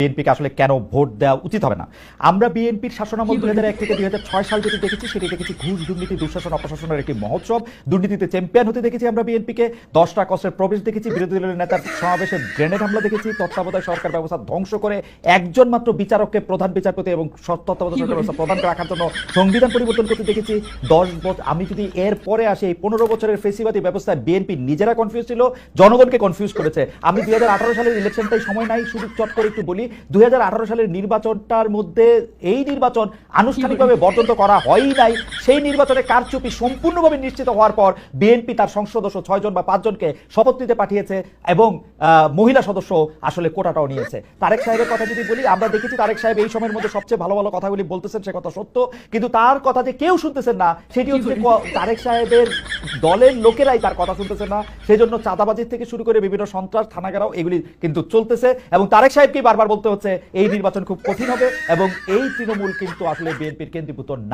বিএনপিকে আসলে কেন ভোট দেওয়া উচিত হবে না। আমরা বিএনপির শাসনামল 2001 থেকে 2006 সাল যেটি দেখেছি সেটি দেখেছি ঘুষ দুর্নীতি দুঃশাসন অপশাসনের একটি মহোৎসব। দুর্নীতিতে চ্যাম্পিয়ন হতে দেখেছি আমরা বিএনপিকে। 10টা কষ্টের প্রবেশ দেখেছি, বিরোধী দলের নেতার সমাবেশে গ্রেনেড হামলা দেখেছি, তত্ত্বাবধায়ক সরকার ব্যবস্থা ধ্বংস করে একজন মাত্র বিচারককে প্রধান বিচারপতি এবং তত্ত্বাবধায়ক সরকার ব্যবস্থা প্রদান রাখার জন্য সংবিধান পরিবর্তন করতে দেখেছি। 10 বছর আমি যদি এর পরে আসি, এই 15 বছরের ফেসিবাদী ব্যবস্থায় বিএনপি নিজেরা কনফিউজ ছিল, জনগণকে কনফিউজ করেছে। আমি 2018 সালের ইলেকশনটাই সময় নাই, শুধু চট করে একটু বলি। 2018 সালের নির্বাচনটার মধ্যে এই নির্বাচন আনুষ্ঠানিকভাবে বর্জন করা হয়ই নাই। সেই নির্বাচনে কারচুপি সম্পূর্ণভাবে নিশ্চিত হওয়ার পর বিএনপি তার সংসদ সদস্য 6 জন বা 5 জনকে শপথ নিতে পাঠিয়েছে এবং মহিলা সদস্য আসলে কোটাটাও নিয়েছে। তারেক সাহেবের কথা যদি বলি, আমরা দেখেছি তারেক সাহেব এই সময়ের মধ্যে সবচেয়ে ভালো ভালো কথাগুলি বলতেছেন, সে কথা সত্য, কিন্তু তার কথা যে কেউ শুনতেছেন না সেটি হচ্ছে তারেক সাহেবের দলের লোকেরাই তার কথা শুনতেছেন না। সেই জন্য চাঁদাবাজির থেকে শুরু করে বিভিন্ন সন্ত্রাস থানাঘেরাও এগুলি কিন্তু চলতেছে এবং তারেক সাহেবকেই বারবার বলতে হচ্ছে এই নির্বাচন খুব কঠিন হবে এবং এই তৃণমূল কিন্তু আসলে বিএনপির কেন্দ্রীভূত না।